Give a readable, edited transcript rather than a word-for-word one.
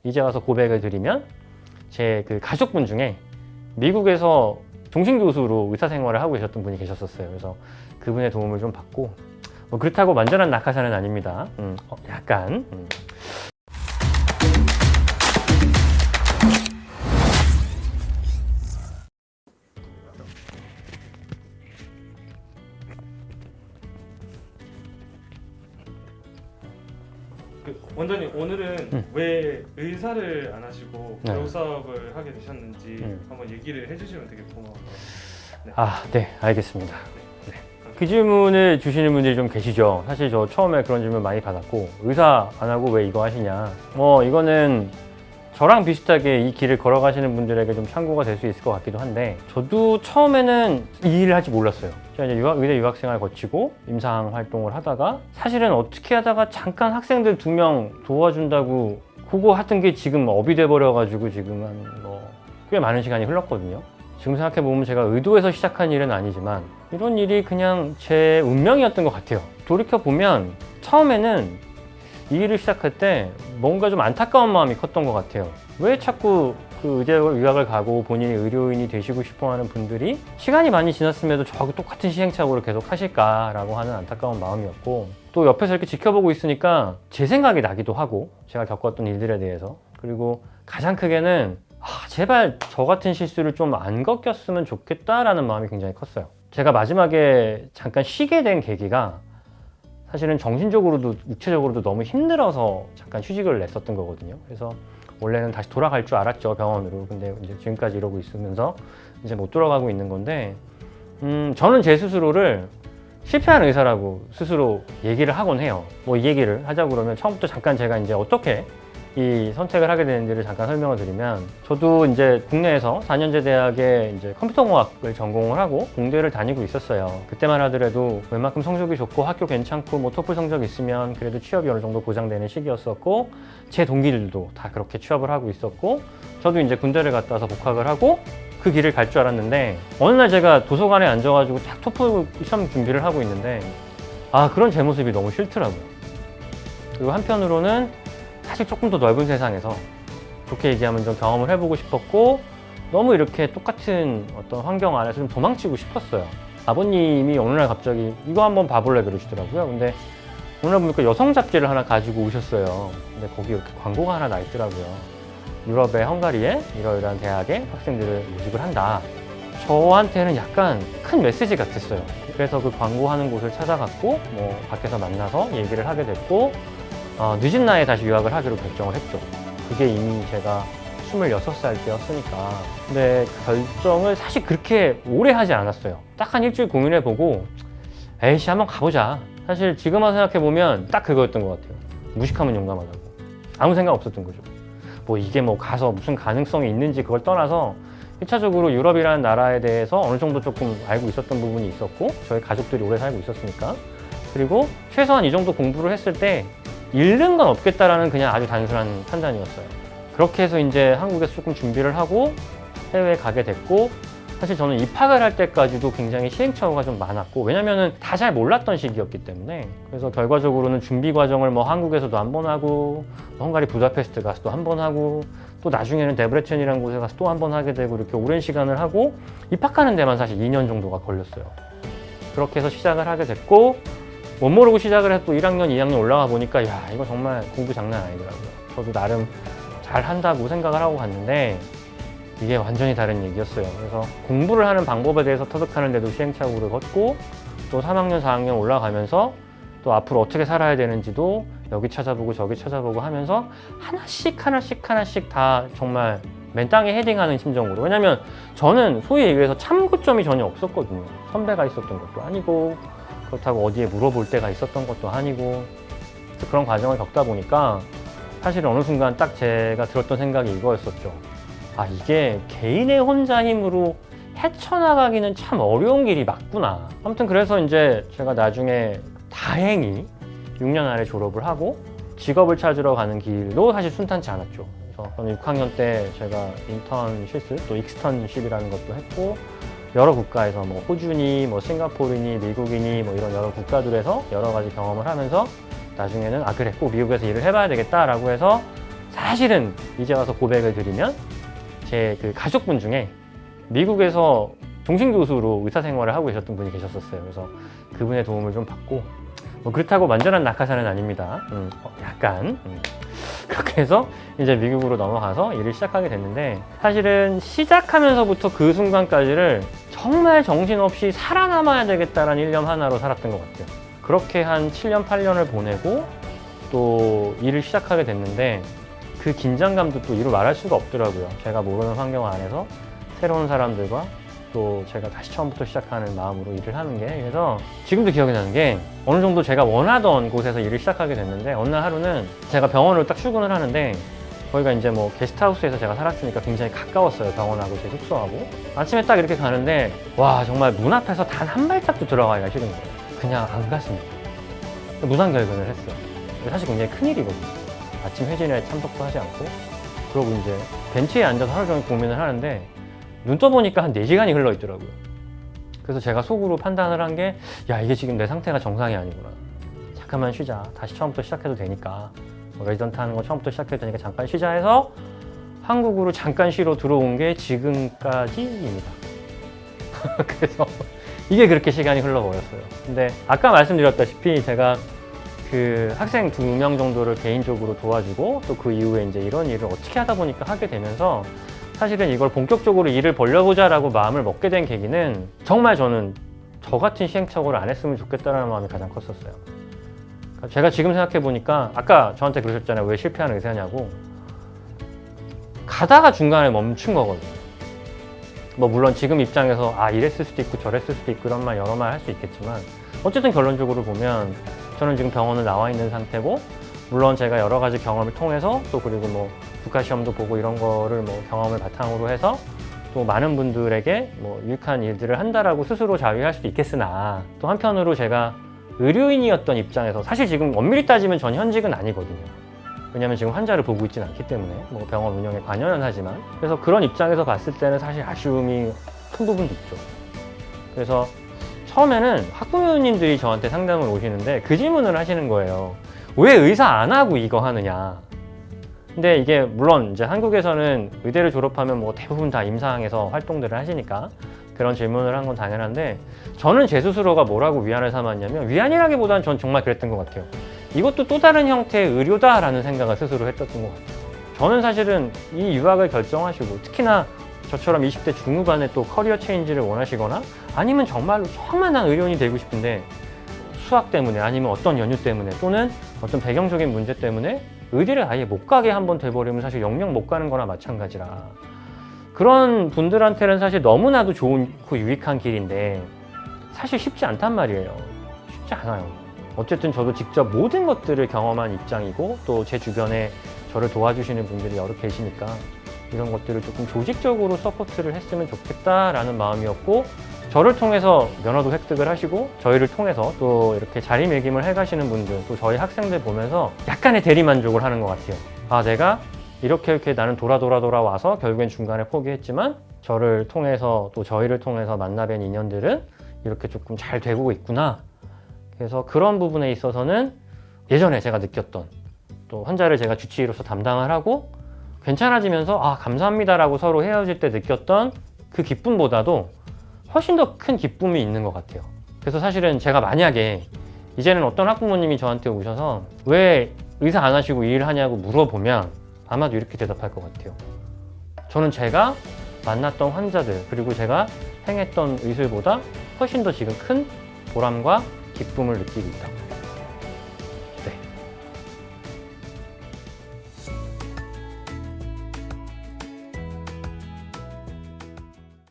이제 와서 고백을 드리면 제 그 가족분 중에 미국에서 종신 교수로 의사 생활을 하고 계셨던 분이 계셨었어요. 그래서 그분의 도움을 좀 받고 뭐 그렇다고 완전한 낙하산은 아닙니다. 약간. 원장님 오늘은 왜 의사를 안 하시고 네. 배우 사업을 하게 되셨는지 한번 얘기를 해주시면 되게 고마워요. 네, 알겠습니다. 네. 그 질문을 주시는 분들이 좀 계시죠. 사실 저 처음에 그런 질문 많이 받았고, 의사 안 하고 왜 이거 하시냐. 이거는 저랑 비슷하게 이 길을 걸어가시는 분들에게 좀 참고가 될 수 있을 것 같기도 한데, 저도 처음에는 이 일을 할지 몰랐어요. 제가 이제 의대 유학생활 거치고 임상 활동을 하다가, 사실은 어떻게 하다가 잠깐 학생들 2명 도와준다고 그거 하던 게 지금 업이 돼버려가지고 지금 한 꽤 많은 시간이 흘렀거든요. 지금 생각해보면 제가 의도해서 시작한 일은 아니지만 이런 일이 그냥 제 운명이었던 것 같아요. 돌이켜보면 처음에는 이 일을 시작할 때 뭔가 좀 안타까운 마음이 컸던 것 같아요. 왜 자꾸 그 의대 유학을 가고 본인이 의료인이 되시고 싶어 하는 분들이 시간이 많이 지났음에도 저하고 똑같은 시행착오를 계속 하실까라고 하는 안타까운 마음이었고, 또 옆에서 이렇게 지켜보고 있으니까 제 생각이 나기도 하고, 제가 겪었던 일들에 대해서. 그리고 가장 크게는 제발 저 같은 실수를 좀 안 겪었으면 좋겠다라는 마음이 굉장히 컸어요. 제가 마지막에 잠깐 쉬게 된 계기가 사실은 정신적으로도 육체적으로도 너무 힘들어서 잠깐 휴직을 냈었던 거거든요. 그래서 원래는 다시 돌아갈 줄 알았죠, 병원으로. 근데 이제 지금까지 이러고 있으면서 이제 못 돌아가고 있는 건데, 저는 제 스스로를 실패한 의사라고 스스로 얘기를 하곤 해요. 뭐 이 얘기를 하자고 그러면 처음부터 잠깐 제가 이제 어떻게 이 선택을 하게 되는지를 잠깐 설명을 드리면, 저도 이제 국내에서 4년제 대학에 이제 컴퓨터공학을 전공을 하고 공대를 다니고 있었어요. 그때만 하더라도 웬만큼 성적이 좋고 학교 괜찮고 뭐 토플 성적 있으면 그래도 취업이 어느 정도 보장되는 시기였었고, 제 동기들도 다 그렇게 취업을 하고 있었고, 저도 이제 군대를 갔다 와서 복학을 하고 그 길을 갈 줄 알았는데, 어느 날 제가 도서관에 앉아가지고 딱 토플 시험 준비를 하고 있는데 그런 제 모습이 너무 싫더라고요. 그리고 한편으로는 사실 조금 더 넓은 세상에서 좋게 얘기하면 좀 경험을 해보고 싶었고, 너무 이렇게 똑같은 어떤 환경 안에서 좀 도망치고 싶었어요. 아버님이 어느 날 갑자기 이거 한번 봐볼래 그러시더라고요. 근데 어느 날 보니까 여성 잡지를 하나 가지고 오셨어요. 근데 거기 이렇게 광고가 하나 나 있더라고요. 유럽의 헝가리에 이러이러한 대학에 학생들을 모집을 한다. 저한테는 약간 큰 메시지 같았어요. 그래서 그 광고하는 곳을 찾아갔고, 뭐 밖에서 만나서 얘기를 하게 됐고, 늦은 나이에 다시 유학을 하기로 결정을 했죠. 그게 이미 제가 26살 때였으니까. 근데 그 결정을 사실 그렇게 오래 하지 않았어요. 딱 한 일주일 고민해보고, 에이씨 한번 가보자. 사실 지금 와서 생각해보면 딱 그거였던 것 같아요. 무식하면 용감하다고. 아무 생각 없었던 거죠. 뭐 이게 뭐 가서 무슨 가능성이 있는지 그걸 떠나서 1차적으로 유럽이라는 나라에 대해서 어느 정도 조금 알고 있었던 부분이 있었고, 저희 가족들이 오래 살고 있었으니까. 그리고 최소한 이 정도 공부를 했을 때 잃는 건 없겠다라는 그냥 아주 단순한 판단이었어요. 그렇게 해서 이제 한국에서 조금 준비를 하고 해외에 가게 됐고, 사실 저는 입학을 할 때까지도 굉장히 시행착오가 좀 많았고, 왜냐면은 다 잘 몰랐던 시기였기 때문에. 그래서 결과적으로는 준비 과정을 뭐 한국에서도 한 번 하고, 헝가리 부다페스트 가서 또 한 번 하고, 또 나중에는 데브레첸이라는 곳에 가서 또 한 번 하게 되고, 이렇게 오랜 시간을 하고 입학하는 데만 사실 2년 정도가 걸렸어요. 그렇게 해서 시작을 하게 됐고, 못 모르고 시작을 해서 또 1학년, 2학년 올라가 보니까 이거 정말 공부 장난 아니더라고요. 저도 나름 잘 한다고 생각을 하고 갔는데 이게 완전히 다른 얘기였어요. 그래서 공부를 하는 방법에 대해서 터득하는 데도 시행착오를 걷고, 또 3학년, 4학년 올라가면서 또 앞으로 어떻게 살아야 되는지도 여기 찾아보고 저기 찾아보고 하면서 하나씩 다 정말 맨 땅에 헤딩하는 심정으로. 왜냐면 저는 소위 얘기해서 참고점이 전혀 없었거든요. 선배가 있었던 것도 아니고, 그렇다고 어디에 물어볼 때가 있었던 것도 아니고. 그래서 그런 과정을 겪다 보니까 사실 어느 순간 딱 제가 들었던 생각이 이거였었죠. 이게 개인의 혼자 힘으로 헤쳐나가기는 참 어려운 길이 맞구나. 아무튼 그래서 이제 제가 나중에 다행히 6년 안에 졸업을 하고 직업을 찾으러 가는 길도 사실 순탄치 않았죠. 그래서 저는 6학년 때 제가 인턴 실습, 또 익스턴십이라는 것도 했고, 여러 국가에서 뭐 호주니, 뭐 싱가포르니, 미국이니, 뭐 이런 여러 국가들에서 여러 가지 경험을 하면서 나중에는 그래 꼭 미국에서 일을 해봐야 되겠다라고 해서 사실은 이제 와서 고백을 드리면 제 그 가족분 중에 미국에서 동신교수로 의사생활을 하고 계셨던 분이 계셨었어요. 그래서 그분의 도움을 좀 받고 뭐 그렇다고 완전한 낙하산은 아닙니다. 약간 그렇게 해서 이제 미국으로 넘어가서 일을 시작하게 됐는데 사실은 시작하면서부터 그 순간까지를 정말 정신없이 살아남아야 되겠다라는 일념 하나로 살았던 것 같아요. 그렇게 한 7년, 8년을 보내고 또 일을 시작하게 됐는데 그 긴장감도 또 이루 말할 수가 없더라고요. 제가 모르는 환경 안에서 새로운 사람들과 또 제가 다시 처음부터 시작하는 마음으로 일을 하는 게 그래서 지금도 기억이 나는 게 어느 정도 제가 원하던 곳에서 일을 시작하게 됐는데 어느 날 하루는 제가 병원을 딱 출근을 하는데 거기가 이제 뭐 게스트하우스에서 제가 살았으니까 굉장히 가까웠어요. 병원하고 제 숙소하고 아침에 딱 이렇게 가는데 와 정말 문 앞에서 단 한 발짝도 들어가기가 싫은 거예요. 그냥 안 갔습니다. 무단결근을 했어요. 사실 굉장히 큰일이거든요. 아침 회진에 참석도 하지 않고 그러고 이제 벤치에 앉아서 하루 종일 고민을 하는데 눈 떠보니까 한 4시간이 흘러 있더라고요. 그래서 제가 속으로 판단을 한 게 야 이게 지금 내 상태가 정상이 아니구나. 잠깐만 쉬자. 다시 처음부터 시작해도 되니까 뭐 레지던트 하는 거 처음부터 시작해도 되니까 잠깐 쉬자 해서 한국으로 잠깐 쉬러 들어온 게 지금까지입니다. 그래서 이게 그렇게 시간이 흘러버렸어요. 근데 아까 말씀드렸다시피 제가 그 학생 2명 정도를 개인적으로 도와주고 또 그 이후에 이제 이런 일을 어떻게 하다 보니까 하게 되면서 사실은 이걸 본격적으로 일을 벌려보자라고 마음을 먹게 된 계기는 정말 저는 저 같은 시행착오를 안 했으면 좋겠다는 마음이 가장 컸었어요. 그러니까 제가 지금 생각해 보니까 아까 저한테 그러셨잖아요. 왜 실패하는 의사냐고. 가다가 중간에 멈춘 거거든요. 뭐 물론 지금 입장에서 이랬을 수도 있고 저랬을 수도 있고 이런 말 여러 말 할 수 있겠지만 어쨌든 결론적으로 보면 저는 지금 병원을 나와 있는 상태고 물론 제가 여러 가지 경험을 통해서 또 그리고 뭐 국가 시험도 보고 이런 거를 뭐 경험을 바탕으로 해서 또 많은 분들에게 뭐 유익한 일들을 한다라고 스스로 자위할 수도 있겠으나 또 한편으로 제가 의료인이었던 입장에서 사실 지금 엄밀히 따지면 전 현직은 아니거든요. 왜냐하면 지금 환자를 보고 있지는 않기 때문에 뭐 병원 운영에 관여는 하지만 그래서 그런 입장에서 봤을 때는 사실 아쉬움이 큰 부분도 있죠. 그래서 처음에는 학부모님들이 저한테 상담을 오시는데 그 질문을 하시는 거예요. 왜 의사 안 하고 이거 하느냐. 근데 이게 물론 이제 한국에서는 의대를 졸업하면 뭐 대부분 다 임상에서 활동들을 하시니까 그런 질문을 한 건 당연한데 저는 제 스스로가 뭐라고 위안을 삼았냐면 위안이라기보다는 전 정말 그랬던 것 같아요. 이것도 또 다른 형태의 의료다라는 생각을 스스로 했던 것 같아요. 저는 사실은 이 유학을 결정하시고 특히나 저처럼 20대 중후반에 또 커리어 체인지를 원하시거나 아니면 정말 난 의료인이 되고 싶은데 수학 때문에 아니면 어떤 연유 때문에 또는 어떤 배경적인 문제 때문에 의대를 아예 못 가게 한번 돼버리면 사실 영영 못 가는 거나 마찬가지라 그런 분들한테는 사실 너무나도 좋고 유익한 길인데 사실 쉽지 않단 말이에요. 쉽지 않아요. 어쨌든 저도 직접 모든 것들을 경험한 입장이고 또 제 주변에 저를 도와주시는 분들이 여러 계시니까 이런 것들을 조금 조직적으로 서포트를 했으면 좋겠다라는 마음이었고 저를 통해서 면허도 획득을 하시고 저희를 통해서 또 이렇게 자리매김을 해가시는 분들 또 저희 학생들 보면서 약간의 대리만족을 하는 것 같아요. 내가 이렇게 나는 돌아와서 결국엔 중간에 포기했지만 저를 통해서 또 저희를 통해서 만나뵌 인연들은 이렇게 조금 잘 되고 있구나. 그래서 그런 부분에 있어서는 예전에 제가 느꼈던 또 환자를 제가 주치의로서 담당을 하고 괜찮아지면서 감사합니다라고 서로 헤어질 때 느꼈던 그 기쁨보다도 훨씬 더 큰 기쁨이 있는 것 같아요. 그래서 사실은 제가 만약에 이제는 어떤 학부모님이 저한테 오셔서 왜 의사 안 하시고 일을 하냐고 물어보면 아마도 이렇게 대답할 것 같아요. 저는 제가 만났던 환자들 그리고 제가 행했던 의술보다 훨씬 더 지금 큰 보람과 기쁨을 느끼고 있다.